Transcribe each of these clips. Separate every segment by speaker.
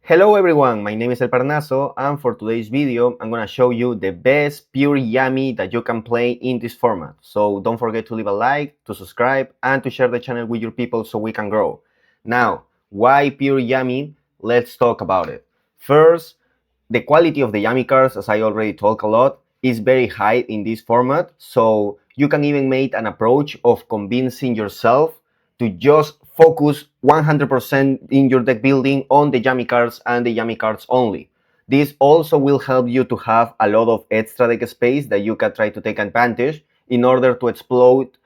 Speaker 1: Hello everyone, my name is El Parnaso, and for today's video I'm gonna show you the best pure Yami that you can play in this format. So don't forget to leave a like, to subscribe, and to share the channel with your people so we can grow. Now, why pure Yami? Let's talk about it. First, the quality of the Yami cards, as I already talked a lot, is very high in this format, so you can even make an approach of convincing yourself to just focus 100% in your deck building on the Yami cards and the Yami cards only. This also will help you to have a lot of extra deck space that you can try to take advantage in order to exploit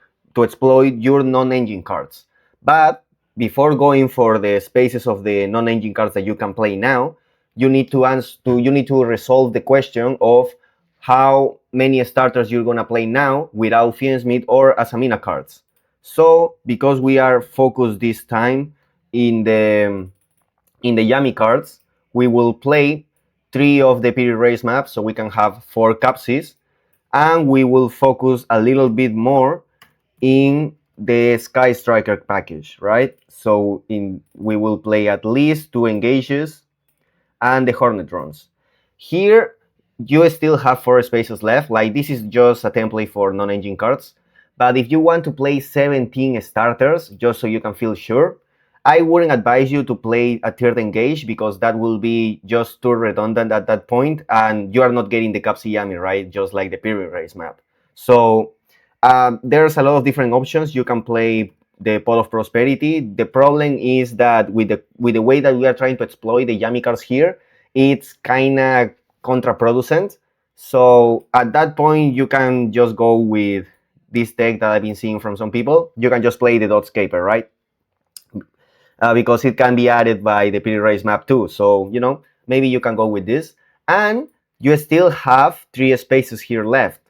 Speaker 1: your non-engine cards. But before going for the spaces of the non-engine cards that you can play now, you need to resolve the question of how many starters you're gonna play now without Fiendsmith or Asamina cards. So because we are focused this time in the Yami cards, we will play 3 of the period race maps, so we can have 4 capsies, and we will focus a little bit more in the Sky Striker package, right? So we will play at least 2 engages and the Hornet drones. Here, you still have 4 spaces left. Like, this is just a template for non-engine cards. But if you want to play 17 starters, just so you can feel sure, I wouldn't advise you to play a third engage, because that will be just too redundant at that point, and you are not getting the Capsi Yami, right? Just like the period race map. So there's a lot of different options. You can play the Pot of Prosperity. The problem is that with the way that we are trying to exploit the Yami cards here, it's kind of contraproducent. So at that point, you can just go with this deck that I've been seeing from some people. You can just play the Dotscaper, right? Because it can be added by the period race map too. So, maybe you can go with this. And you still have 3 spaces here left.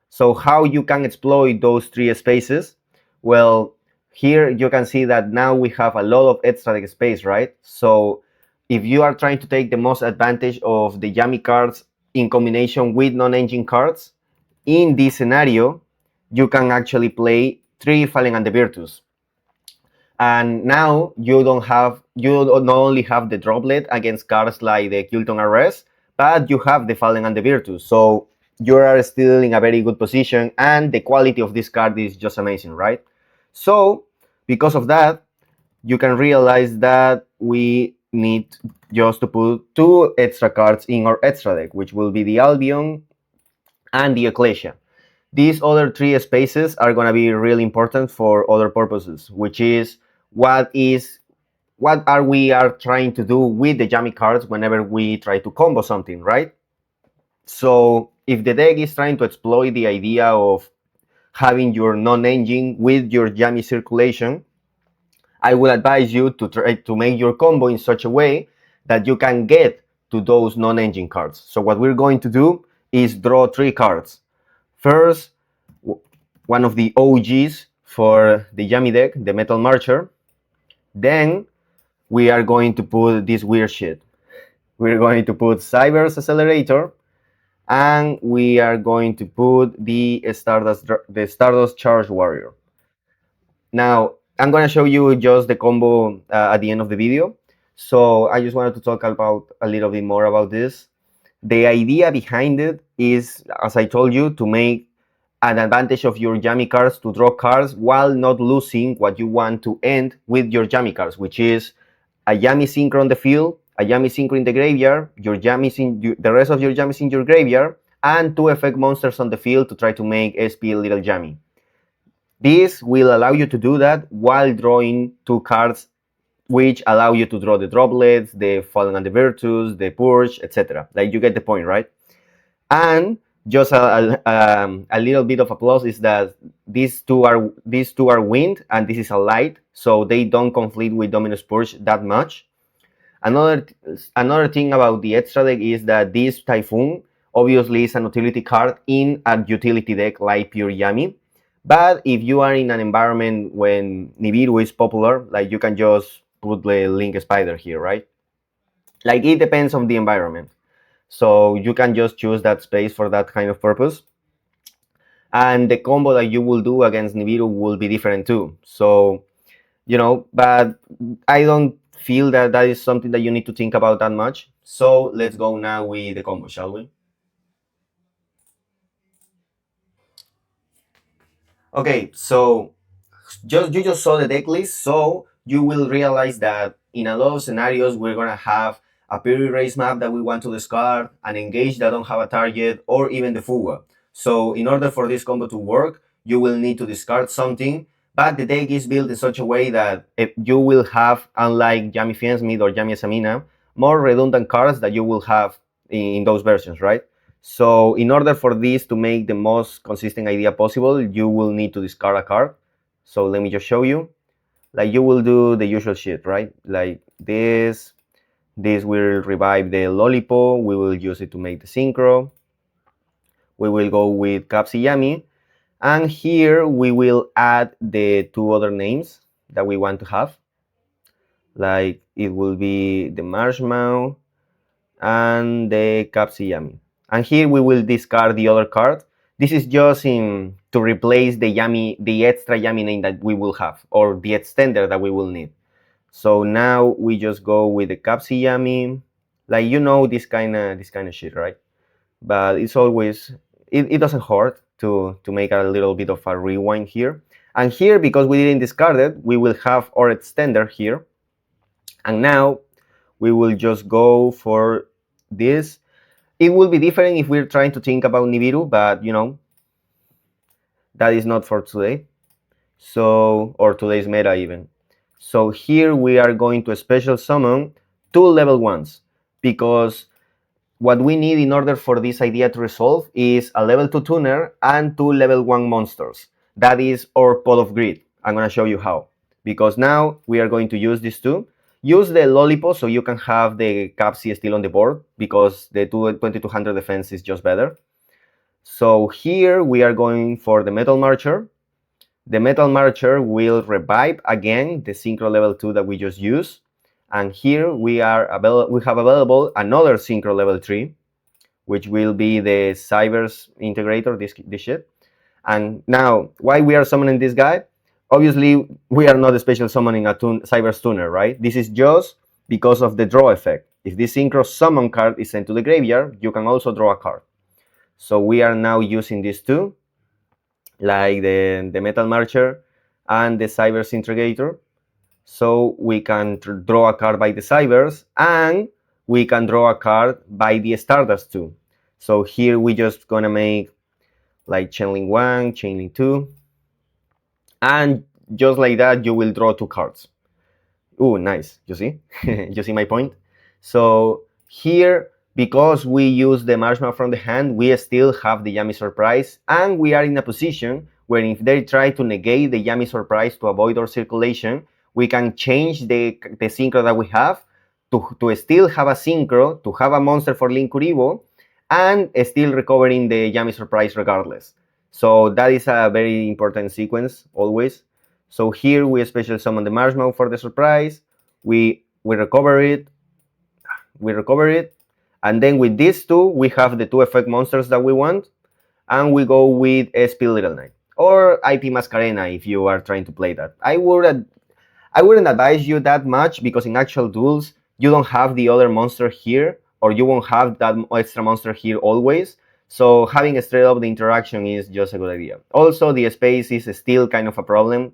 Speaker 1: So how you can exploit those 3 spaces? Well, here you can see that now we have a lot of extra deck space, right? So if you are trying to take the most advantage of the Yami cards in combination with non-engine cards, in this scenario, you can actually play 3 Fallen and the Virtus. And now you not only have the droplet against cards like the Kilton Arrest, but you have the Fallen and the Virtus. So you are still in a very good position, and the quality of this card is just amazing, right? So because of that, you can realize that we need just to put 2 extra cards in our extra deck, which will be the Albion and the Ecclesia. These other 3 spaces are going to be really important for other purposes, which is what are we trying to do with the Yami cards whenever we try to combo something, right? So if the deck is trying to exploit the idea of having your non-engine with your Yami circulation, I would advise you to try to make your combo in such a way that you can get to those non-engine cards. So what we're going to do is draw 3 cards. First, one of the OGs for the Yami deck, the Metal Marcher. Then we are going to put this weird shit. We're going to put Cyber's Accelerator, and we are going to put the Stardust Charge Warrior. Now, I'm going to show you just the combo at the end of the video. So I just wanted to talk about a little bit more about this. The idea behind it is, as I told you, to make an advantage of your Yami cards to draw cards while not losing what you want to end with your Yami cards, which is a Yami Synchro on the field, a Yami Synchro in the graveyard, the rest of your Yamis in your graveyard, and 2 effect monsters on the field to try to make SP a little Yami. This will allow you to do that while drawing 2 cards, which allow you to draw the droplets, the Fallen and the Virtus, the Purge, etc. Like, you get the point, right? And just a little bit of applause is that these two are wind, and this is a light, so they don't conflict with Dominus Purge that much. Another thing about the extra deck is that this Typhoon obviously is an utility card in a utility deck like pure Yami. But if you are in an environment when Nibiru is popular, like, you can just put the Link Spider here, right? Like, it depends on the environment. So you can just choose that space for that kind of purpose. And the combo that you will do against Nibiru will be different too. So, but I don't feel that that is something that you need to think about that much. So let's go now with the combo, shall we? Okay, so you just saw the deck list, so you will realize that in a lot of scenarios we're gonna have a period race map that we want to discard, an engage that don't have a target, or even the Fuga. So in order for this combo to work, you will need to discard something, but the deck is built in such a way that you will have, unlike Yami Fiensmith or Yami Samina, more redundant cards that you will have in those versions, right? So in order for this to make the most consistent idea possible, you will need to discard a card. So let me just show you. Like you will do the usual shit, right? Like this will revive the Lolipo. We will use it to make the synchro. We will go with Capsi Yami. And here we will add the two other names that we want to have. Like it will be the Marshmallow and the Capsi Yami. And here we will discard the other card. This is just to replace the extra Yami name that we will have, or the extender that we will need. So now we just go with the Capsi Yami. Like you know this kind of shit, right? But it's always it doesn't hurt to make a little bit of a rewind here. And here, because we didn't discard it, we will have our extender here. And now we will just go for this. It will be different if we're trying to think about Nibiru, but you know, that is not for today. So, or today's meta even. So here we are going to special summon two level 1s, because what we need in order for this idea to resolve is a level 2 tuner and two level 1 monsters. That is our Pot of Greed. I'm going to show you how. Because now we are going to use these two. Use the Lolipo so you can have the Capsi still on the board, because the 2200 defense is just better. So here we are going for the Metal Marcher. The Metal Marcher will revive again the Synchro level 2 that we just used. And here we have available another Synchro level 3, which will be the Cybers integrator, this shit. And now, why we are summoning this guy? Obviously, we are not special summoning a Cybers tuner, right? This is just because of the draw effect. If this Synchro summon card is sent to the graveyard, you can also draw a card. So we are now using these two, like the Metal Marcher and the Cybers integrator. So we can draw a card by the Cybers, and we can draw a card by the Stardust too. So here we just gonna make like Chainlink 1, Chainlink 2, and just like that you will draw two cards. Ooh, nice, you see? You see my point? So here, because we use the Marshmallow from the hand, we still have the Yami Surprise, and we are in a position where if they try to negate the Yami Surprise to avoid our circulation, we can change the synchro that we have to still have a synchro, to have a monster for Linkuriboh, and still recovering the Yami Surprise regardless. So that is a very important sequence always. So here we special summon the Marshmallow for the surprise. We recover it. And then with these two, we have the two effect monsters that we want. And we go with SP Little Knight or IP Mascarena if you are trying to play that. I wouldn't advise you that much, because in actual duels, you don't have the other monster here, or you won't have that extra monster here always. So having straight up the interaction is just a good idea. Also, the space is still kind of a problem,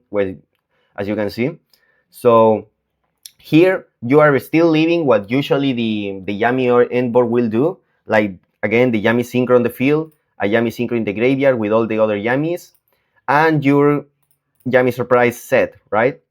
Speaker 1: as you can see. So here you are still leaving what usually the Yami or Endboard will do. Like, again, the Yami Synchro on the field, a Yami Synchro in the graveyard with all the other Yamis, and your Yami Surprise set, right?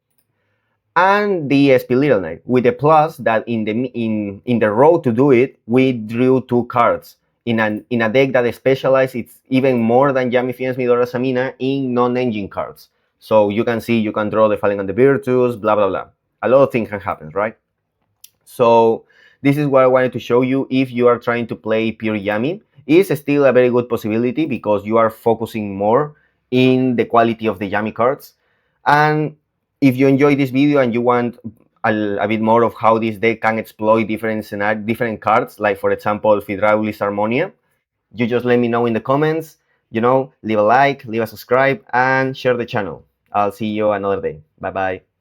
Speaker 1: And the SP Little Knight, with the plus that in the row to do it, we drew two cards in a deck that specializes it's even more than Yami Fiensmith or Samina in non-engine cards. So you can see you can draw the Falling on the Virtus, blah blah blah. A lot of things can happen, right? So this is what I wanted to show you. If you are trying to play pure Yami, it's still a very good possibility, because you are focusing more in the quality of the Yami cards. And if you enjoy this video and you want a bit more of how this deck can exploit different cards, like for example Hydraulis Harmonia, you just let me know in the comments. Leave a like, leave a subscribe, and share the channel. I'll see you another day. Bye bye.